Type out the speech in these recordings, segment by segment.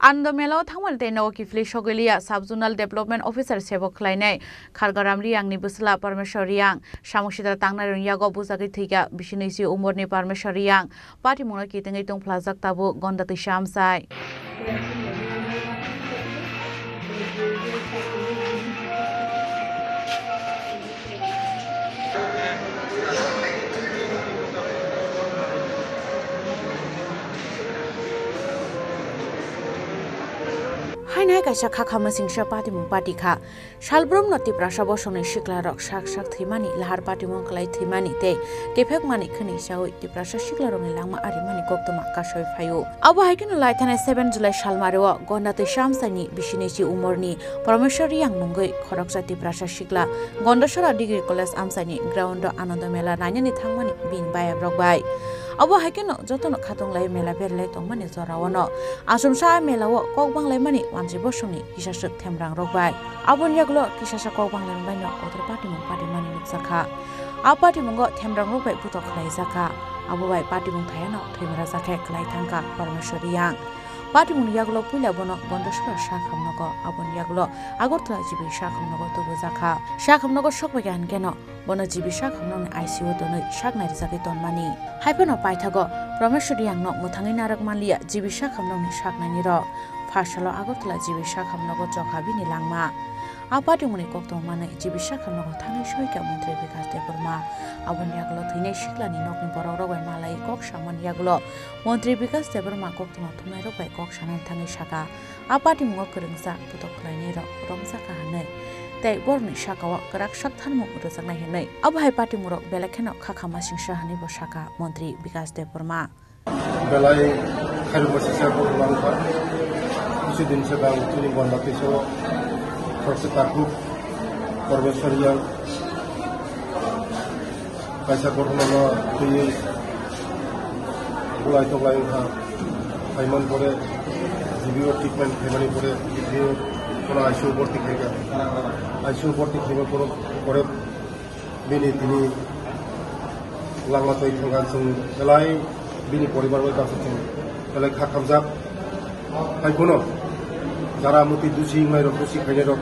Andomelo Tangman Teno Kifli Shogelia, Subzonal Development Officer Sebo Kleine, Kargaram Riang Nibusla Parmeshoriang, Shamushida Tangna Yago Buzagitiga, Bishinisi Umorni Parmeshoriang, Party Monarchy Tengitung Plaza Tabu, Gondati Shamsai. Hainai kaisa khakha masing sha party mung party kha shalbrom noti prasha bosone shikla rok shak thimani lahar party mung klai thimani te kefek mani khani sawi ti prasha shikla rong langma arimani koktoma kasoi phayo abo haikin lai thane 7 July shalmarewa gondate shamsani bishinechi umorni parmeshwari yang mungoi khorok jati prasha shikla gondashara degree college amsani ground anand mela nanyani thangmani bin bai brokbai abo haikeno jotono khatong lai mela berlai tongmani zorawano asumsa melawo kokbang lai mani wanji bosoni kisasuk themrang rokbai abon yaglo kisasa kokbang lai mani other party mung party mani nuksakha a party mungo themrang rokbai putok khlai zakha abo bai party mung thayano themra zakhe khlai thangka parmeshwari yang party mung yaglo puila bono gondosra shakhamnogo abon yaglo agortla jibi shakhamnogo tobu zakha shakhamnogo shokbai gan keno bono jibi shakhamnong ICU donoi shaknai zakhe tonmani haipeno paithago parmeshwari yang no muthangi narak manlia jibi shakhamnong ni shaknani ro Fashalo agotla jibi shakhamnogo jokhabini langma apati muni koktong mane jibi shakhamnogo thangi shoika mantri bikas deburma abon yaglo thine shiklani nokni borok bai malai kok shaman yaglo mantri bikas deburma koktong thumai rok bai kok shanan thangi shaka apati mungo kurungsa putok khlaini ro romsaka hane tei borni shakawa karak shakthan mu rojak nai henai abhai party murok belakheno khakhama singsa hani bo shaka mantri bikas deburma belai khairu masisa ko bangka কিছু দিন সেদাং তিনি বন্ধাতেছ সরকারু পরমেশ্বরিয়া কাইসা ঘটনা তুই গুলাই টগলাই ফাইমান পরে জিবিও treatment ফেমানি পরে কোনো ICU ভর্তি থেকে আইসিউ ভর্তি থেকে পরে বিনি তিনি লাংলাতই থাকান এলাই বিনি পরিবার বাই কাছে এলাই খাখামজাক হাইকোনো যারা মতি দুষি মাইরক দুষি খাইনে রক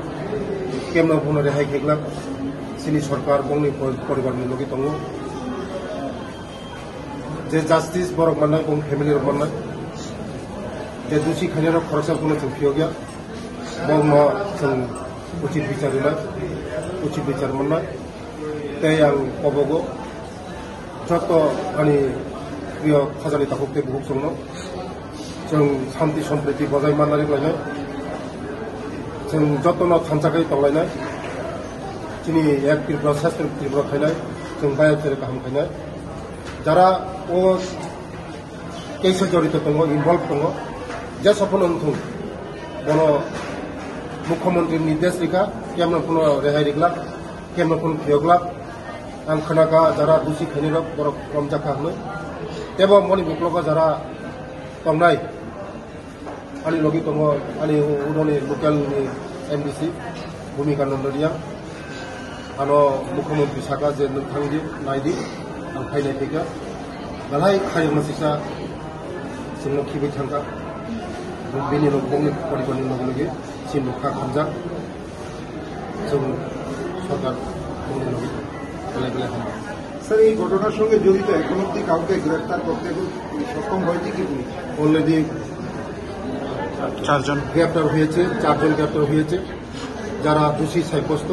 কেমন কোনো রেহাই খেগলা চিনি সরকার বংনি পরিবারনি লগে দङ যে জাস্টিস বরক মাননাय বং ফ্যামিলি রক মানनाय যে দুষি খাইনে রক খরচা কোনো जों फियो गया बं जों उचित বিচার होनाय उचित বিচার मोननाय তাই आं कबगो যত आंनि प्रिय खाजानि ताखुकते बुहुक संनो जों शान्ति सम्प्रीति बजाय माननानै लायनाय जों जतन थानसाखै दंलायनाय दिनै एक त्रिपुरा शास्त्र त्रिपुरा खायनाय जों बाया फेरे गाहाम खायनाय যারা ও কেসে জড়িত দङ ইনভলভ দङ যে সফল অন্থং বন মুখ্যমন্ত্রীর নির্দেশ রেখা কেমন কোনো রেহাই রেখলা কেমন কোনো ফিয়গলা আं खोनागा যারা দুষি খাইনি রক বড় কম জাখা হলো এবং মনি বুকলগা যারা দंनाय आंनि लगे दङ आंनि उदनि लकेलनि एमडिसि भूमिकानन्द रिया आनो मुख्यमंत्री साका जे नोंथांनि नायदि आं फायनाय फैगा नालाय खायो मानसिसा जोंनो खिबाय थांगा बेनि न'खरनि परिबारनि लगे लगे सिमुखा खामजा जों সরকার বংনি লগে বেলা বেলা খামা স্যার এই ঘটনার সঙ্গে জড়িত এখন অবধি কাউকে গ্রেফতার করতে সক্ষম হয়েছে কি পুলিশ অলরেডি 4 জন গ্রেপ্তার হয়েছে 4 জন গ্রেপ্তার হয়েছে যারা দোষী সাব্যস্ত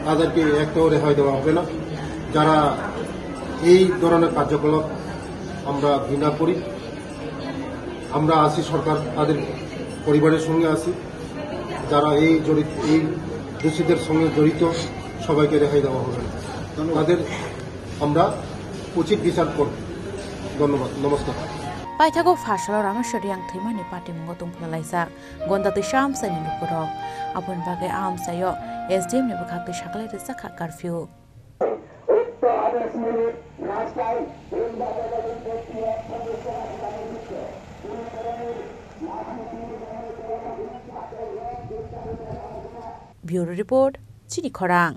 তাদেরকে একটাও রেহাই দেওয়া হবে না যারা এই ধরনের কার্যকলাপ আমরা ঘৃণা করি আমরা আছি সরকার তাদের পরিবারের সঙ্গে আছি যারা এই দোষীদের সঙ্গে জড়িত সবাইকে রেহাই দেওয়া হবে না তাদের আমরা উচিত বিচার করব ধন্যবাদ নমস্কার Paithago Fashalo Rameshwari yang thimani party mungo tungphalaisa gondati shamsani nupuro apun bage amsayo SDM ne bukhakti shaklai risakha curfew Bureau Report Chini Khorang